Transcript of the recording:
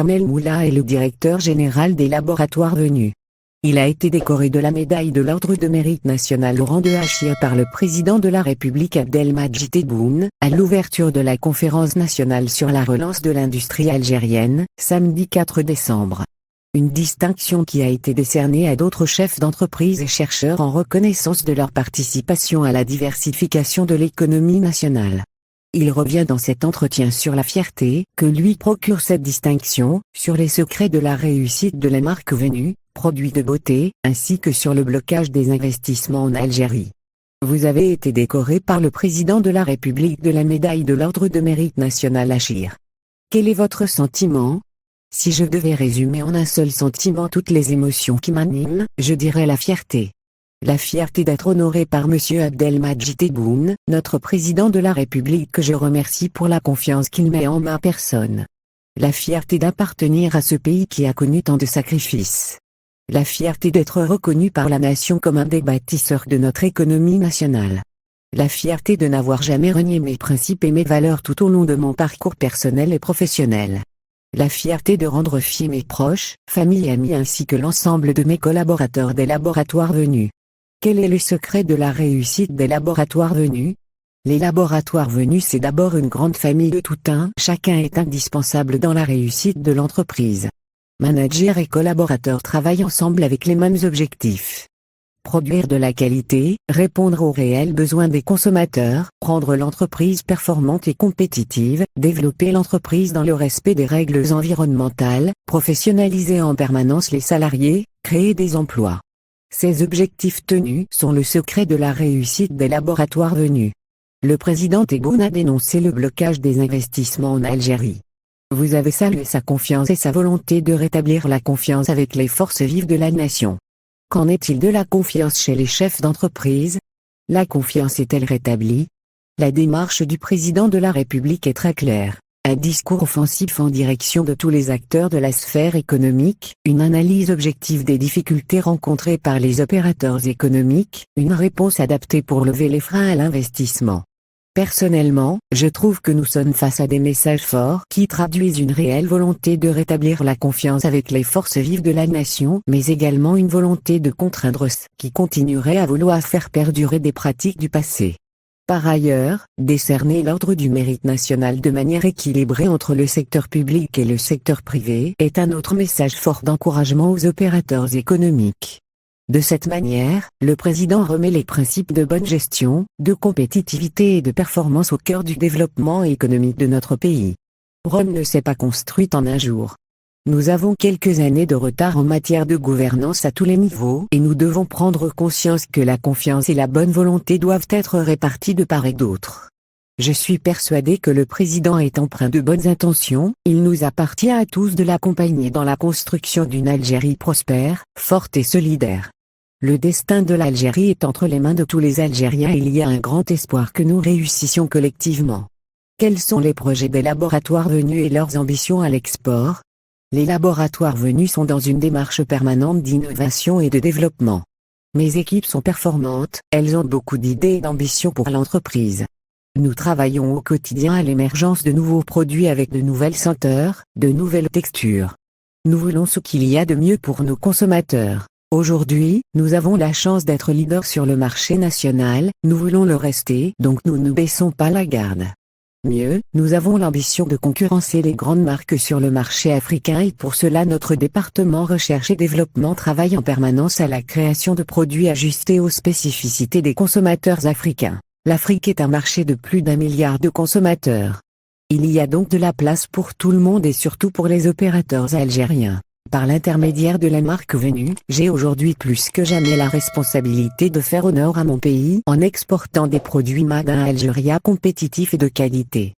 Kamel Moula est le directeur général des laboratoires Venus. Il a été décoré de la médaille de l'Ordre de mérite national au rang de Hachir par le président de la République Abdelmadjid Tebboune, à l'ouverture de la conférence nationale sur la relance de l'industrie algérienne, samedi 4 décembre. Une distinction qui a été décernée à d'autres chefs d'entreprise et chercheurs en reconnaissance de leur participation à la diversification de l'économie nationale. Il revient dans cet entretien sur la fierté que lui procure cette distinction, sur les secrets de la réussite de la marque Venus, produits de beauté, ainsi que sur le blocage des investissements en Algérie. Vous avez été décoré par le président de la République de la médaille de l'Ordre de mérite national Hachir. Quel est votre sentiment ? Si je devais résumer en un seul sentiment toutes les émotions qui m'animent, je dirais la fierté. La fierté d'être honoré par M. Abdelmadjid Tebboune, notre président de la République que je remercie pour la confiance qu'il met en ma personne. La fierté d'appartenir à ce pays qui a connu tant de sacrifices. La fierté d'être reconnu par la nation comme un des bâtisseurs de notre économie nationale. La fierté de n'avoir jamais renié mes principes et mes valeurs tout au long de mon parcours personnel et professionnel. La fierté de rendre fiers mes proches, famille et amis ainsi que l'ensemble de mes collaborateurs des laboratoires Venus. Quel est le secret de la réussite des laboratoires Venus ? Les laboratoires Venus c'est d'abord une grande famille de tout un. Chacun est indispensable dans la réussite de l'entreprise. Managers et collaborateurs travaillent ensemble avec les mêmes objectifs. Produire de la qualité, répondre aux réels besoins des consommateurs, rendre l'entreprise performante et compétitive, développer l'entreprise dans le respect des règles environnementales, professionnaliser en permanence les salariés, créer des emplois. Ces objectifs tenus sont le secret de la réussite des laboratoires Venus. Le président Tebboune a dénoncé le blocage des investissements en Algérie. Vous avez salué sa confiance et sa volonté de rétablir la confiance avec les forces vives de la nation. Qu'en est-il de la confiance chez les chefs d'entreprise ? La confiance est-elle rétablie ? La démarche du président de la République est très claire. Un discours offensif en direction de tous les acteurs de la sphère économique, une analyse objective des difficultés rencontrées par les opérateurs économiques, une réponse adaptée pour lever les freins à l'investissement. Personnellement, je trouve que nous sommes face à des messages forts qui traduisent une réelle volonté de rétablir la confiance avec les forces vives de la nation, mais également une volonté de contraindre ceux qui continueraient à vouloir faire perdurer des pratiques du passé. Par ailleurs, décerner l'ordre du mérite national de manière équilibrée entre le secteur public et le secteur privé est un autre message fort d'encouragement aux opérateurs économiques. De cette manière, le président remet les principes de bonne gestion, de compétitivité et de performance au cœur du développement économique de notre pays. Rome ne s'est pas construite en un jour. Nous avons quelques années de retard en matière de gouvernance à tous les niveaux et nous devons prendre conscience que la confiance et la bonne volonté doivent être réparties de part et d'autre. Je suis persuadé que le président est empreint de bonnes intentions, il nous appartient à tous de l'accompagner dans la construction d'une Algérie prospère, forte et solidaire. Le destin de l'Algérie est entre les mains de tous les Algériens et il y a un grand espoir que nous réussissions collectivement. Quels sont les projets des laboratoires Venus et leurs ambitions à l'export ? Les laboratoires Venus sont dans une démarche permanente d'innovation et de développement. Mes équipes sont performantes, elles ont beaucoup d'idées et d'ambitions pour l'entreprise. Nous travaillons au quotidien à l'émergence de nouveaux produits avec de nouvelles senteurs, de nouvelles textures. Nous voulons ce qu'il y a de mieux pour nos consommateurs. Aujourd'hui, nous avons la chance d'être leaders sur le marché national, nous voulons le rester, donc nous ne baissons pas la garde. Mieux, nous avons l'ambition de concurrencer les grandes marques sur le marché africain et pour cela notre département recherche et développement travaille en permanence à la création de produits ajustés aux spécificités des consommateurs africains. L'Afrique est un marché de plus d'1 milliard de consommateurs. Il y a donc de la place pour tout le monde et surtout pour les opérateurs algériens. Par l'intermédiaire de la marque Venus, j'ai aujourd'hui plus que jamais la responsabilité de faire honneur à mon pays en exportant des produits made in Algeria compétitifs et de qualité.